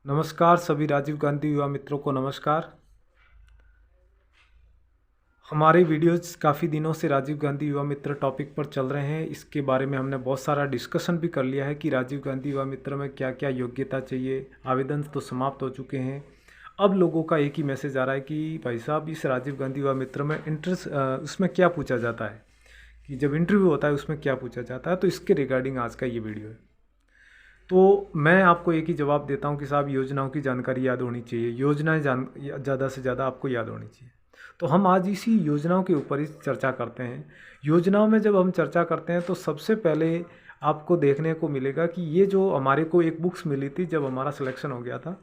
नमस्कार सभी राजीव गांधी युवा मित्रों को नमस्कार। हमारे वीडियोस काफ़ी दिनों से राजीव गांधी युवा मित्र टॉपिक पर चल रहे हैं। इसके बारे में हमने बहुत सारा डिस्कशन भी कर लिया है कि राजीव गांधी युवा मित्र में क्या क्या योग्यता चाहिए। आवेदन तो समाप्त हो चुके हैं। अब लोगों का एक ही मैसेज आ रहा है कि भाई साहब इस राजीव गांधी युवा मित्र में इंटरेस्ट उसमें क्या पूछा जाता है, कि जब इंटरव्यू होता है उसमें क्या पूछा जाता है। तो इसके रिगार्डिंग आज का ये वीडियो है। तो मैं आपको एक ही जवाब देता हूँ कि साहब योजनाओं की जानकारी याद होनी चाहिए, योजनाएं ज़्यादा से ज़्यादा आपको याद होनी चाहिए। तो हम आज इसी योजनाओं के ऊपर ही चर्चा करते हैं। योजनाओं में जब हम चर्चा करते हैं तो सबसे पहले आपको देखने को मिलेगा कि ये जो हमारे को एक बुक्स मिली थी जब हमारा सिलेक्शन हो गया था,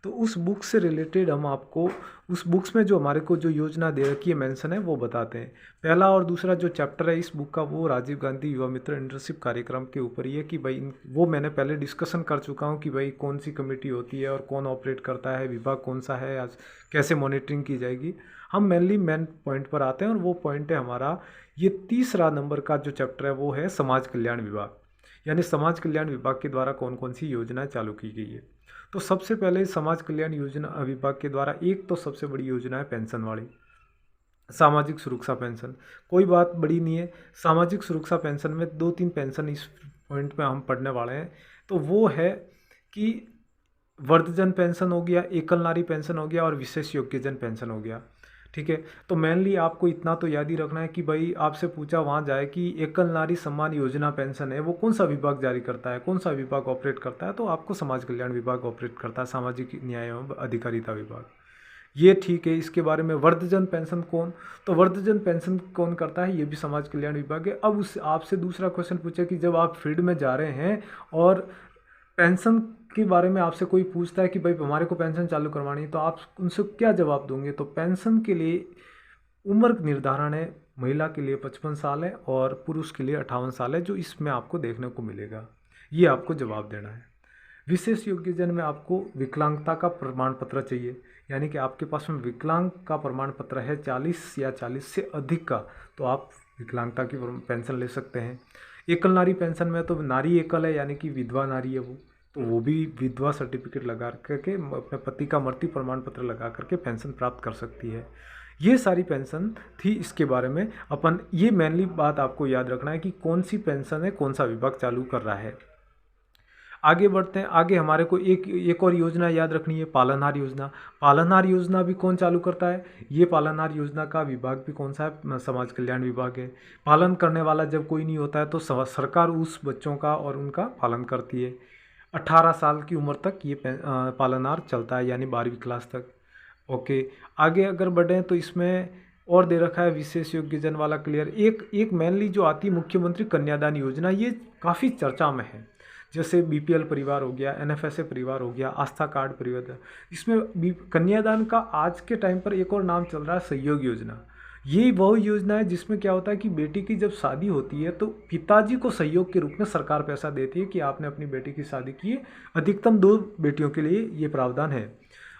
तो उस बुक से रिलेटेड हम आपको उस बुक्स में जो हमारे को जो योजना दे रखी है मेंशन है वो बताते हैं। पहला और दूसरा जो चैप्टर है इस बुक का वो राजीव गांधी युवा मित्र इंटर्नशिप कार्यक्रम के ऊपर ही है कि भाई वो मैंने पहले डिस्कशन कर चुका हूँ कि भाई कौन सी कमेटी होती है और कौन ऑपरेट करता है, विभाग कौन सा है, आज कैसे मॉनिटरिंग की जाएगी। हम मेन पॉइंट पर आते हैं और वो पॉइंट है हमारा ये तीसरा नंबर का जो चैप्टर है वो है समाज कल्याण विभाग, यानी समाज कल्याण विभाग के द्वारा कौन कौन सी योजनाएं चालू की गई है। तो सबसे पहले समाज कल्याण योजना विभाग के द्वारा एक तो सबसे बड़ी योजना है पेंशन वाली, सामाजिक सुरक्षा पेंशन। कोई बात बड़ी नहीं है, सामाजिक सुरक्षा पेंशन में दो तीन पेंशन इस पॉइंट में हम पढ़ने वाले हैं। तो वो है कि वृद्धजन पेंशन हो गया, एकल नारी पेंशन हो गया और विशेष योग्यजन पेंशन हो गया। ठीक है, तो मेनली आपको इतना तो याद ही रखना है कि भाई आपसे पूछा वहाँ जाए कि एकल नारी सम्मान योजना पेंशन है वो कौन सा विभाग जारी करता है, कौन सा विभाग ऑपरेट करता है, तो आपको समाज कल्याण विभाग ऑपरेट करता है, सामाजिक न्याय एवं अधिकारिता विभाग। ये ठीक है। इसके बारे में वृद्धजन पेंशन कौन, तो वृद्धजन पेंशन कौन करता है, ये भी समाज कल्याण विभाग है। अब उस आपसे दूसरा क्वेश्चन पूछे कि जब आप फील्ड में जा रहे हैं और पेंशन के बारे में आपसे कोई पूछता है कि भाई हमारे को पेंशन चालू करवानी है, तो आप उनसे क्या जवाब दोगे। तो पेंशन के लिए उम्र निर्धारण है, महिला के लिए 55 साल है और पुरुष के लिए 58 साल है, जो इसमें आपको देखने को मिलेगा। ये आपको जवाब देना है। विशेष योग्यजन में आपको विकलांगता का प्रमाण पत्र चाहिए, यानी कि आपके पास में विकलांग का प्रमाण पत्र है 40 या 40 से अधिक का, तो आप विकलांगता की पेंशन ले सकते हैं। एकल नारी पेंशन में तो नारी एकल है, यानी कि विधवा नारी है वो भी विधवा सर्टिफिकेट लगा करके अपने पति का मृत्यु प्रमाण पत्र लगा करके पेंशन प्राप्त कर सकती है। ये सारी पेंशन थी। इसके बारे में अपन ये मेनली बात आपको याद रखना है कि कौन सी पेंशन है, कौन सा विभाग चालू कर रहा है। आगे बढ़ते हैं। आगे हमारे को एक और योजना याद रखनी है, पालनहार योजना। पालनहार योजना भी कौन चालू करता है, ये पालनहार योजना का विभाग भी कौन सा है, समाज कल्याण विभाग है। पालन करने वाला जब कोई नहीं होता है तो सरकार उस बच्चों का और उनका पालन करती है। 18 साल की उम्र तक ये पालनहार चलता है, यानी 12वीं क्लास तक। ओके, आगे अगर बढ़ें तो इसमें और दे रखा है विशेष योग्यजन वाला क्लियर। एक मेनली जो आती है मुख्यमंत्री कन्यादान योजना, ये काफ़ी चर्चा में है। जैसे बीपीएल परिवार हो गया, एनएफएसए परिवार हो गया, आस्था कार्ड परिवार, इसमें कन्यादान का आज के टाइम पर एक और नाम चल रहा है सहयोग योजना। ये वह योजना है जिसमें क्या होता है कि बेटी की जब शादी होती है तो पिताजी को सहयोग के रूप में सरकार पैसा देती है कि आपने अपनी बेटी की शादी की है। अधिकतम 2 बेटियों के लिए ये प्रावधान है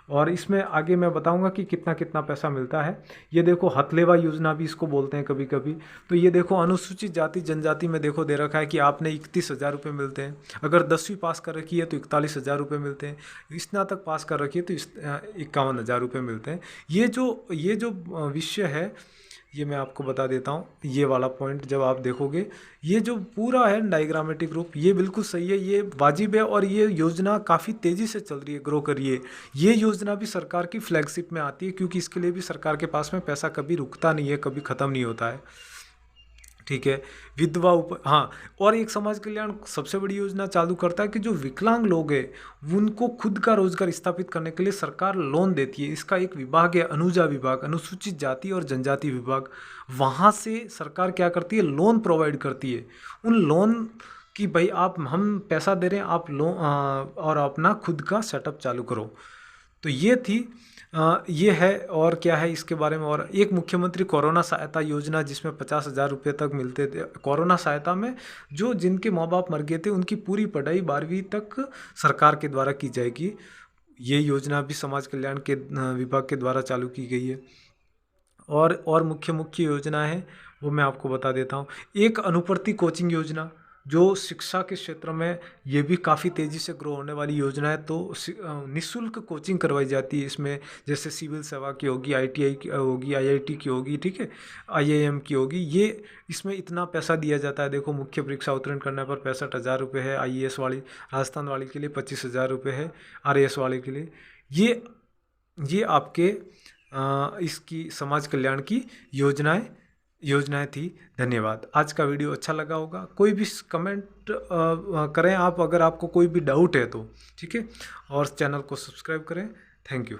और इसमें आगे मैं बताऊंगा कि कितना कितना पैसा मिलता है। ये देखो हथलेवा योजना भी इसको बोलते हैं कभी कभी। तो ये देखो अनुसूचित जाति जनजाति में देखो दे रखा है कि आपने 31,000 रुपये मिलते हैं। अगर 10वीं पास कर रखी है तो 41,000 रुपये मिलते हैं। स्नातक पास कर रखी है तो 51,000 रुपये मिलते हैं। ये जो विषय है ये मैं आपको बता देता हूँ। ये वाला पॉइंट जब आप देखोगे, ये जो पूरा है डायग्रामेटिक रूप, ये बिल्कुल सही है, ये वाजिब है और ये योजना काफ़ी तेज़ी से चल रही है, ग्रो कर रही है। ये योजना भी सरकार की फ्लैगशिप में आती है क्योंकि इसके लिए भी सरकार के पास में पैसा कभी रुकता नहीं है, कभी ख़त्म नहीं होता है। ठीक है, विधवा हाँ, और एक समाज कल्याण सबसे बड़ी योजना चालू करता है कि जो विकलांग लोग हैं उनको खुद का रोजगार स्थापित करने के लिए सरकार लोन देती है। इसका एक विभाग है अनुजा विभाग, अनुसूचित जाति और जनजाति विभाग। वहाँ से सरकार क्या करती है, लोन प्रोवाइड करती है। उन लोन कि भाई हम पैसा दे रहे हैं, आप लोन और अपना खुद का सेटअप चालू करो। तो ये थी ये है। और क्या है इसके बारे में, और एक मुख्यमंत्री कोरोना सहायता योजना जिसमें 50,000 रुपये तक मिलते थे। कोरोना सहायता में जो जिनके माँ बाप मर गए थे उनकी पूरी पढ़ाई 12वीं तक सरकार के द्वारा की जाएगी। ये योजना भी समाज कल्याण के विभाग के द्वारा चालू की गई है। और मुख्य मुख्य योजना है वो मैं आपको बता देता हूँ। एक अनुवर्ती कोचिंग योजना, जो शिक्षा के क्षेत्र में ये भी काफ़ी तेज़ी से ग्रो होने वाली योजना है। तो निःशुल्क कोचिंग करवाई जाती है इसमें, जैसे सिविल सेवा की होगी, ITI की होगी, IIT की होगी, ठीक है, IIM की होगी। ये इसमें इतना पैसा दिया जाता है। देखो, मुख्य परीक्षा उत्तीर्ण करने पर 65,000 रुपये है, IAS वाली राजस्थान वाली के लिए 25,000 रुपये है, RAS वाले के लिए। ये आपके इसकी समाज कल्याण की योजनाएं थी। धन्यवाद। आज का वीडियो अच्छा लगा होगा, कोई भी कमेंट करें आप, अगर आपको कोई भी डाउट है तो, ठीक है, और चैनल को सब्सक्राइब करें। Thank you.